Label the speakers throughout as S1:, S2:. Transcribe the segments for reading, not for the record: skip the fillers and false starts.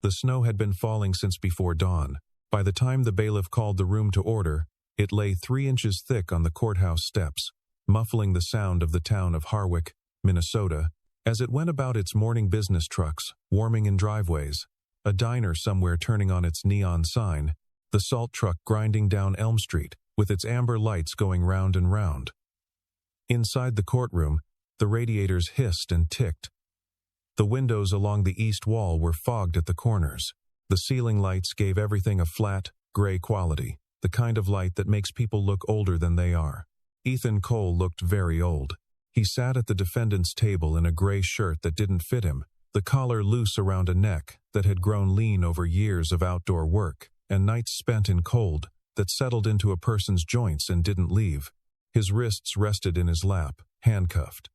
S1: The snow had been falling since before dawn. By the time the bailiff called the room to order, it lay 3 inches thick on the courthouse steps, muffling the sound of the town of Harwick, Minnesota, as it went about its morning business trucks, warming in driveways, a diner somewhere turning on its neon sign, the salt truck grinding down Elm Street, with its amber lights going round and round. Inside the courtroom, the radiators hissed and ticked. The windows along the east wall were fogged at the corners. The ceiling lights gave everything a flat, gray quality, the kind of light that makes people look older than they are. Ethan Cole looked very old. He sat at the defendant's table in a gray shirt that didn't fit him, the collar loose around a neck that had grown lean over years of outdoor work, and nights spent in cold that settled into a person's joints and didn't leave. His wrists rested in his lap, handcuffed.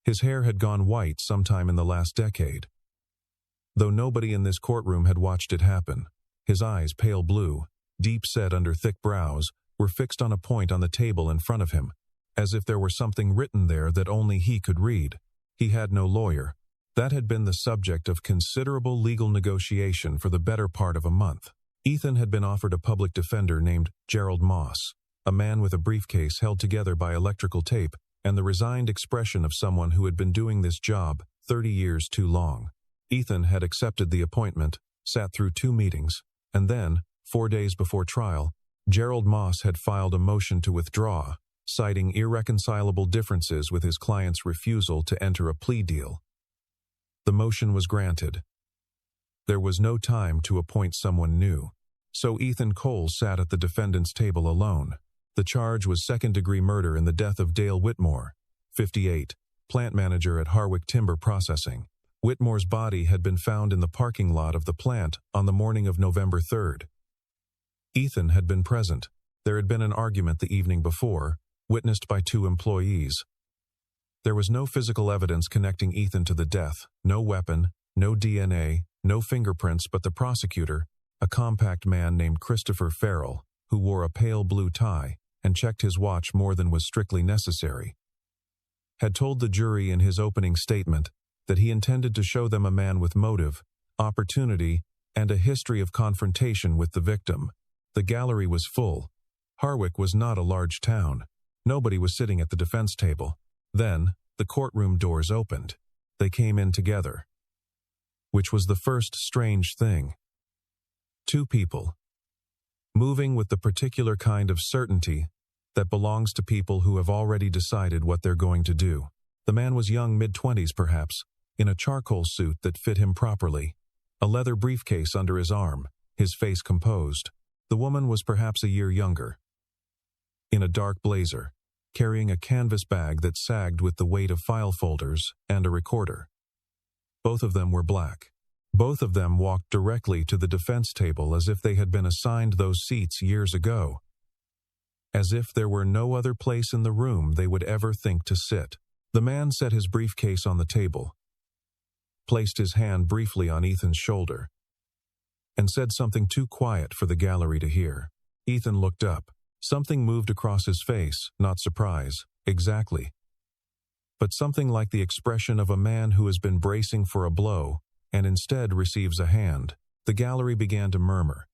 S1: His hair had gone white sometime in the last decade. Though nobody in this courtroom had watched it happen, his eyes, pale blue, deep set under thick brows, were fixed on a point on the table in front of him, as if there were something written there that only he could read. He had no lawyer. That had been the subject of considerable legal negotiation for the better part of a month. Ethan had been offered a public defender named Gerald Moss, a man with a briefcase held together by electrical tape and the resigned expression of someone who had been doing this job 30 years too long. Ethan had accepted the appointment, sat through 2 meetings, and then, 4 days before trial, Gerald Moss had filed a motion to withdraw, citing irreconcilable differences with his client's refusal to enter a plea deal. The motion was granted. There was no time to appoint someone new, so Ethan Cole sat at the defendant's table alone. The charge was second-degree murder in the death of Dale Whitmore, 58, plant manager at Harwick Timber Processing. Whitmore's body had been found in the parking lot of the plant on the morning of November 3rd. Ethan had been present. There had been an argument the evening before, witnessed by 2 employees. There was no physical evidence connecting Ethan to the death, no weapon, no DNA, no fingerprints, but the prosecutor, a compact man named Christopher Farrell, who wore a pale blue tie and checked his watch more than was strictly necessary, had told the jury in his opening statement that he intended to show them a man with motive, opportunity, and a history of confrontation with the victim. The gallery was full. Harwick was not a large town. Nobody was sitting at the defense table. Then, the courtroom doors opened. They came in together. Which was the first strange thing. 2 people. Moving with the particular kind of certainty that belongs to people who have already decided what they're going to do. The man was young, mid-20s perhaps, in a charcoal suit that fit him properly, a leather briefcase under his arm, his face composed. The woman was perhaps a year younger, in a dark blazer, carrying a canvas bag that sagged with the weight of file folders and a recorder. Both of them were black. Both of them walked directly to the defense table as if they had been assigned those seats years ago, as if there were no other place in the room they would ever think to sit. The man set his briefcase on the table, placed his hand briefly on Ethan's shoulder, and said something too quiet for the gallery to hear. Ethan looked up. Something moved across his face, not surprise, exactly, but something like the expression of a man who has been bracing for a blow and instead receives a hand. The gallery began to murmur.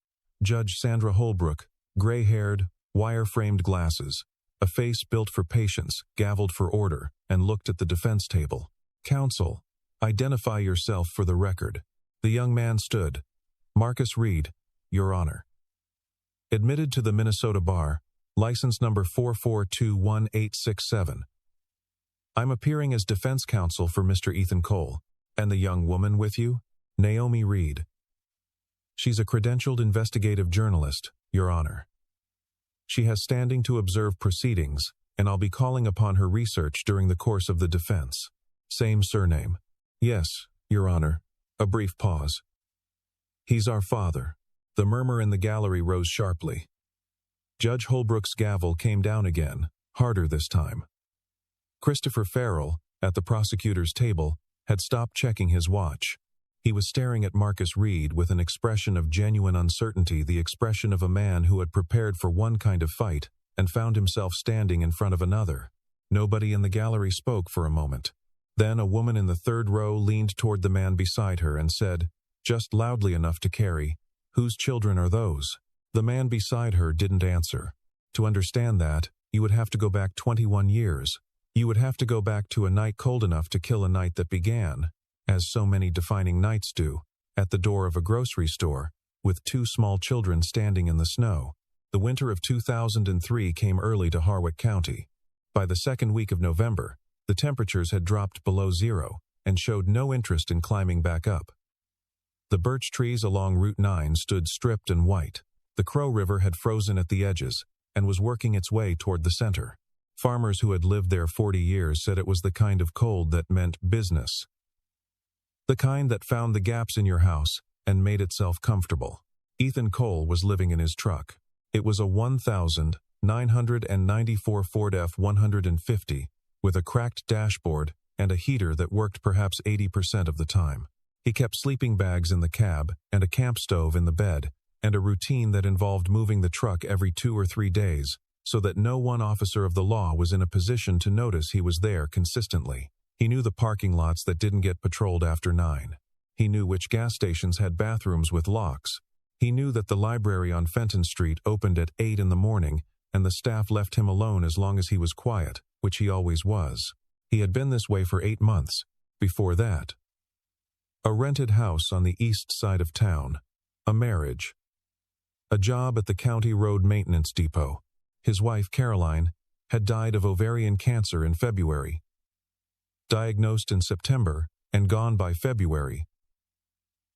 S1: Judge Sandra Holbrook, gray-haired, wire-framed glasses, a face built for patience, gavelled for order, and looked at the defense table. Counsel, identify yourself for the record. The young man stood. Marcus Reed, Your Honor. Admitted to the Minnesota Bar, license number 4421867. I'm appearing as defense counsel for Mr. Ethan Cole. And the young woman with you? Naomi Reed. She's a credentialed investigative journalist, Your Honor. She has standing to observe proceedings, and I'll be calling upon her research during the course of the defense. Same surname. Yes, Your Honor. A brief pause. He's our father. The murmur in the gallery rose sharply. Judge Holbrook's gavel came down again, harder this time. Christopher Farrell, at the prosecutor's table, had stopped checking his watch. He was staring at Marcus Reed with an expression of genuine uncertainty, the expression of a man who had prepared for one kind of fight and found himself standing in front of another. Nobody in the gallery spoke for a moment. Then a woman in the 3rd row leaned toward the man beside her and said, just loudly enough to carry. "Whose children are those?" The man beside her didn't answer. To understand that, you would have to go back 21 years. You would have to go back to a night cold enough to kill a night that began, as so many defining nights do, at the door of a grocery store, with two small children standing in the snow. The winter of 2003 came early to Harwick County. By the second week of November, the temperatures had dropped below zero and showed no interest in climbing back up. The birch trees along Route 9 stood stripped and white. The Crow River had frozen at the edges and was working its way toward the center. Farmers who had lived there 40 years said it was the kind of cold that meant business. The kind that found the gaps in your house and made itself comfortable. Ethan Cole was living in his truck. It was a 1994 Ford F-150 with a cracked dashboard and a heater that worked perhaps 80% of the time. He kept sleeping bags in the cab and a camp stove in the bed, and a routine that involved moving the truck every 2 or 3 days, so that no one officer of the law was in a position to notice he was there consistently. He knew the parking lots that didn't get patrolled after 9. He knew which gas stations had bathrooms with locks. He knew that the library on Fenton Street opened at 8 in the morning, and the staff left him alone as long as he was quiet, which he always was. He had been this way for 8 months. Before that, a rented house on the east side of town, a marriage, a job at the county road maintenance depot. His wife, Caroline, had died of ovarian cancer in February. Diagnosed in September and gone by February,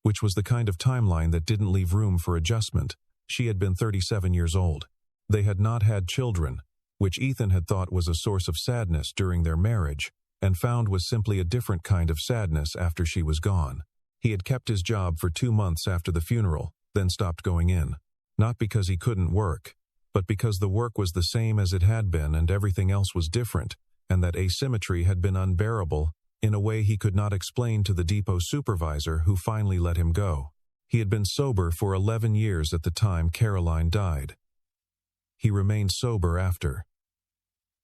S1: which was the kind of timeline that didn't leave room for adjustment. She had been 37 years old. They had not had children, which Ethan had thought was a source of sadness during their marriage, and found was simply a different kind of sadness after she was gone. He had kept his job for 2 months after the funeral, then stopped going in. Not because he couldn't work, but because the work was the same as it had been and everything else was different, and that asymmetry had been unbearable in a way he could not explain to the depot supervisor who finally let him go. He had been sober for 11 years at the time Caroline died. He remained sober after.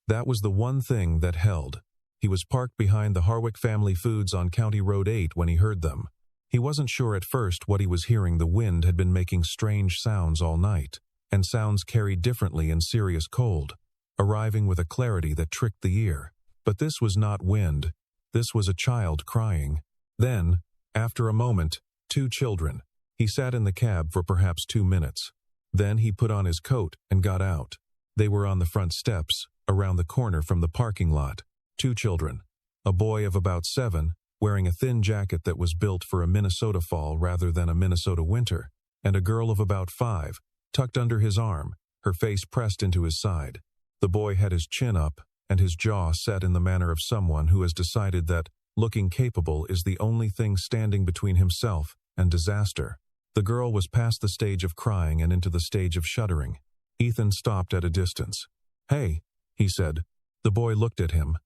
S1: That was the one thing that held. He was parked behind the Harwick Family Foods on County Road 8 when he heard them. He wasn't sure at first what he was hearing. The wind had been making strange sounds all night, and sounds carried differently in serious cold, arriving with a clarity that tricked the ear. But this was not wind. This was a child crying. Then, after a moment, 2 children. He sat in the cab for perhaps 2 minutes. Then he put on his coat and got out. They were on the front steps, around the corner from the parking lot. 2 children. A boy of about 7, wearing a thin jacket that was built for a Minnesota fall rather than a Minnesota winter, and a girl of about 5, tucked under his arm, her face pressed into his side. The boy had his chin up, and his jaw set in the manner of someone who has decided that looking capable is the only thing standing between himself and disaster. The girl was past the stage of crying and into the stage of shuddering. Ethan stopped at a distance. "Hey," he said. The boy looked at him.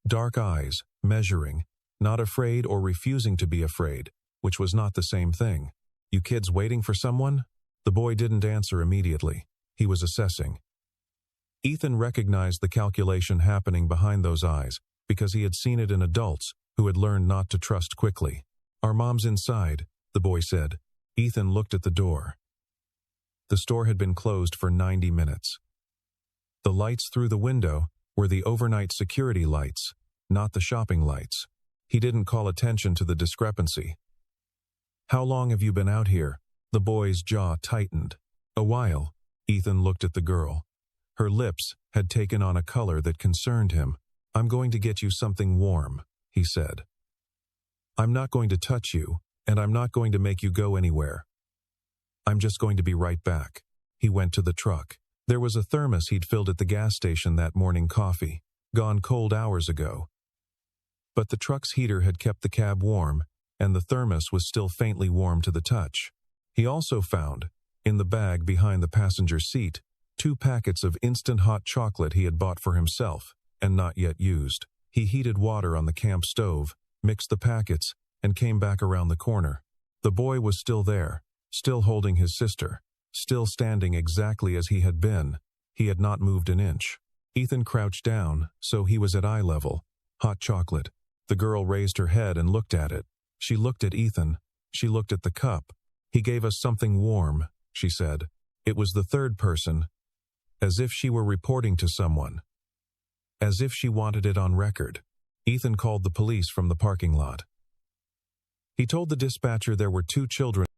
S1: Dark eyes, measuring, not afraid or refusing to be afraid, which was not the same thing. "You kids waiting for someone?" The boy didn't answer immediately. He was assessing. Ethan recognized the calculation happening behind those eyes, because he had seen it in adults who had learned not to trust quickly. "Our mom's inside," the boy said. Ethan looked at the door. The store had been closed for 90 minutes. The lights through the window were the overnight security lights, not the shopping lights. He didn't call attention to the discrepancy. "How long have you been out here?" The boy's jaw tightened. "A while." Ethan looked at the girl. Her lips had taken on a color that concerned him. "I'm going to get you something warm," he said. "I'm not going to touch you, and I'm not going to make you go anywhere. I'm just going to be right back." He went to the truck. There was a thermos he'd filled at the gas station that morning, coffee, gone cold hours ago. But the truck's heater had kept the cab warm, and the thermos was still faintly warm to the touch. He also found, in the bag behind the passenger seat, 2 packets of instant hot chocolate he had bought for himself, and not yet used. He heated water on the camp stove, mixed the packets, and came back around the corner. The boy was still there, still holding his sister, still standing exactly as he had been. He had not moved an inch. Ethan crouched down, so he was at eye level. Hot chocolate. The girl raised her head and looked at it. She looked at Ethan, She looked at the cup. "He gave us something warm," she said. It was the third person, as if she were reporting to someone. As if she wanted it on record. Ethan called the police from the parking lot. He told the dispatcher there were 2 children